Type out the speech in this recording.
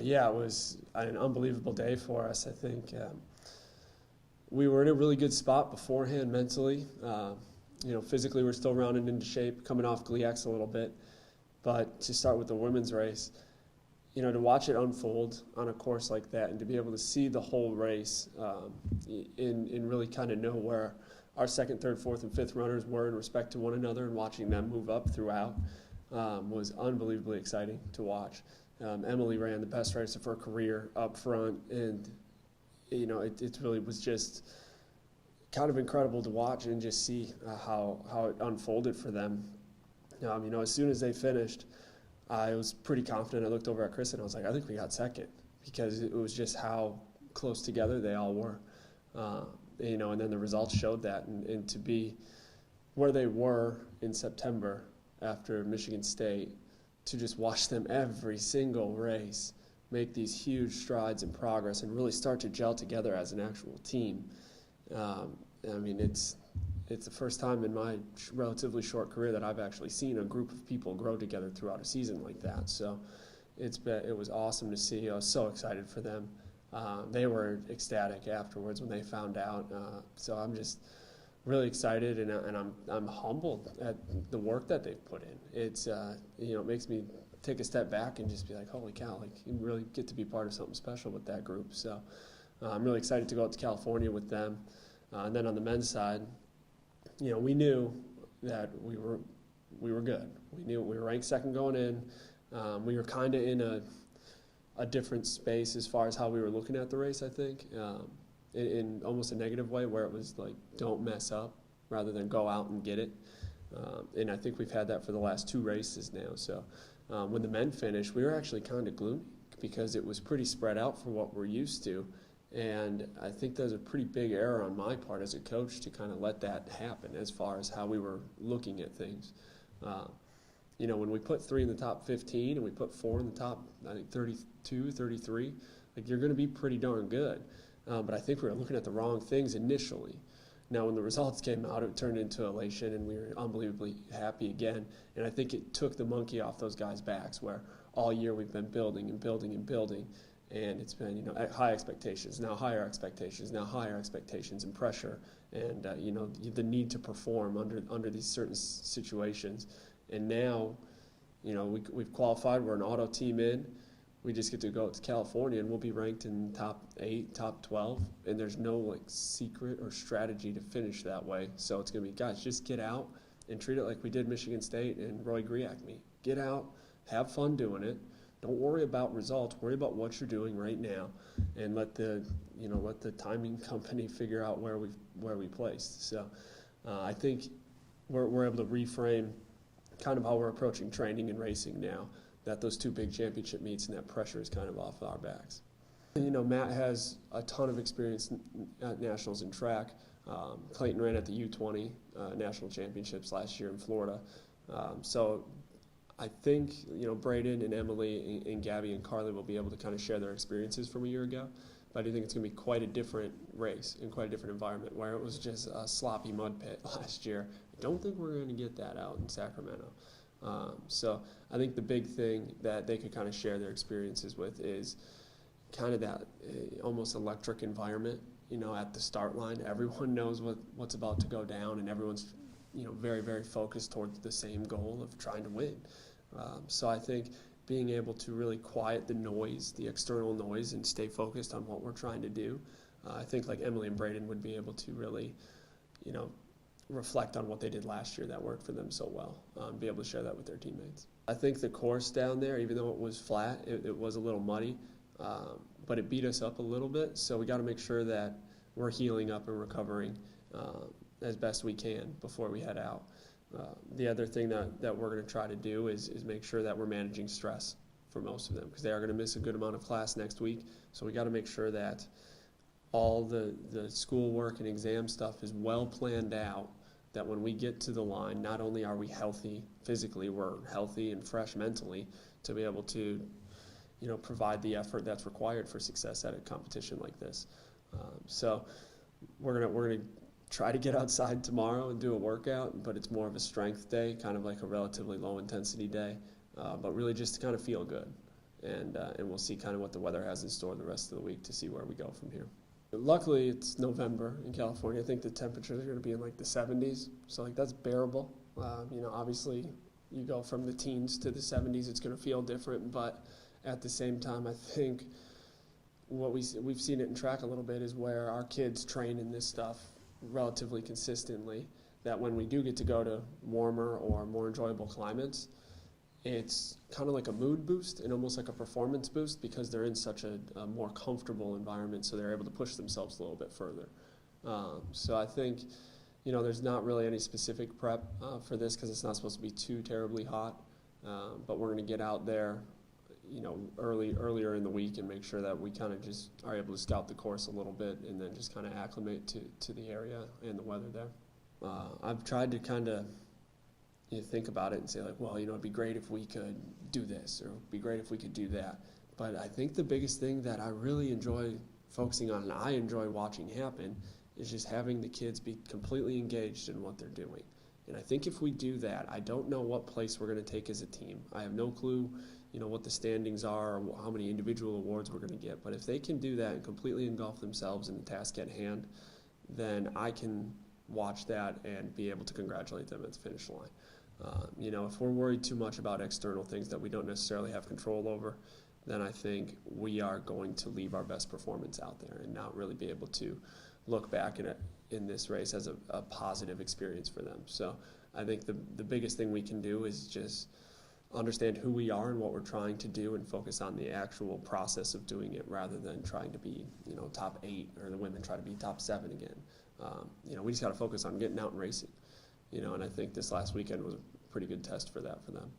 Yeah, it was an unbelievable day for us. I think we were in a really good spot beforehand mentally. Physically we're still rounding into shape, coming off GLIACs a little bit. But to start with the women's race, to watch it unfold on a course like that and to be able to see the whole race and really kind of know where our second, third, fourth, and fifth runners were in respect to one another and watching them move up throughout was unbelievably exciting to watch. Emily ran the best race of her career up front, and it really was just kind of incredible to watch and just see how it unfolded for them. As soon as they finished, I was pretty confident. I looked over at Chris and I was like, I think we got second, because it was just how close together they all were. And then the results showed that, and to be where they were in September after Michigan State, to just watch them every single race make these huge strides in progress and really start to gel together as an actual team. It's the first time in my relatively short career that I've actually seen a group of people grow together throughout a season like that. So it was awesome to see. I was so excited for them. They were ecstatic afterwards when they found out. So I'm just really excited, and I'm humbled at the work that they've put in. It's it makes me take a step back and just be like, holy cow, you really get to be part of something special with that group. So I'm really excited to go out to California with them. And then on the men's side, we knew that we were good. We knew we were ranked second going in. We were kind of in a different space as far as how we were looking at the race, I think, in almost a negative way, where it was like, don't mess up rather than go out and get it. And I think we've had that for the last two races now. So when the men finished, we were actually kind of gloomy because it was pretty spread out for what we're used to. And I think there's a pretty big error on my part as a coach to kind of let that happen as far as how we were looking at things. When we put 3 in the top 15 and we put 4 in the top, I think 32, 33, you're going to be pretty darn good. But I think we were looking at the wrong things initially. Now, when the results came out, it turned into elation, and we were unbelievably happy again. And I think it took the monkey off those guys' backs, where all year we've been building and building and building. And it's been, high expectations, now higher expectations, now higher expectations and pressure, and the need to perform under these certain situations. And now, we've qualified. We're an auto team in. We just get to go to California, and we'll be ranked in top 8, top 12. And there's no secret or strategy to finish that way. So it's gonna be, guys, just get out and treat it like we did Michigan State and Roy GLIAC meet. Get out, have fun doing it. Don't worry about results. Worry about what you're doing right now, and let the timing company figure out where we placed. So I think we're able to reframe kind of how we're approaching training and racing now, that those two big championship meets and that pressure is kind of off our backs. Matt has a ton of experience at nationals in track. Clayton ran at the U20 national championships last year in Florida. So I think, Braden and Emily and Gabby and Carly will be able to kind of share their experiences from a year ago. But I do think it's going to be quite a different race and quite a different environment, where it was just a sloppy mud pit last year. I don't think we're going to get that out in Sacramento. So I think the big thing that they could kind of share their experiences with is kind of that almost electric environment, at the start line. Everyone knows what's about to go down, and everyone's very, very focused towards the same goal of trying to win. So I think being able to really quiet the noise, the external noise, and stay focused on what we're trying to do, I think Emily and Braden would be able to really, reflect on what they did last year that worked for them so well, be able to share that with their teammates. I think the course down there, even though it was flat, it was a little muddy, but it beat us up a little bit, so we got to make sure that we're healing up and recovering as best we can before we head out. The other thing that we're going to try to do is make sure that we're managing stress for most of them, because they are going to miss a good amount of class next week. So we got to make sure that all the schoolwork and exam stuff is well planned out, that when we get to the line, not only are we healthy physically, we're healthy and fresh mentally to be able to provide the effort that's required for success at a competition like this. So we're gonna try to get outside tomorrow and do a workout, but it's more of a strength day, kind of like a relatively low intensity day, but really just to kind of feel good. and we'll see kind of what the weather has in store the rest of the week to see where we go from here. Luckily, it's November in California. I think the temperatures are going to be in like the 70s, so like that's bearable. Obviously, you go from the teens to the 70s, it's going to feel different, but at the same time, I think what we've seen it in track a little bit is where our kids train in this stuff relatively consistently, that when we do get to go to warmer or more enjoyable climates, it's kind of like a mood boost and almost like a performance boost because they're in such a more comfortable environment, so they're able to push themselves a little bit further. So I think, there's not really any specific prep for this because it's not supposed to be too terribly hot, but we're going to get out there, earlier in the week and make sure that we kind of just are able to scout the course a little bit and then just kind of acclimate to the area and the weather there. I've tried to kind of think about it and say like, well, it'd be great if we could do this or it'd be great if we could do that. But I think the biggest thing that I really enjoy focusing on and I enjoy watching happen is just having the kids be completely engaged in what they're doing. And I think if we do that, I don't know what place we're going to take as a team. I have no clue, what the standings are or how many individual awards we're going to get. But if they can do that and completely engulf themselves in the task at hand, then I can watch that and be able to congratulate them at the finish line. If we're worried too much about external things that we don't necessarily have control over, then I think we are going to leave our best performance out there and not really be able to look back in this race as a positive experience for them. So I think the biggest thing we can do is just understand who we are and what we're trying to do and focus on the actual process of doing it rather than trying to be, top 8 or the women try to be top 7 again. We just got to focus on getting out and racing, and I think this last weekend was a pretty good test for that for them.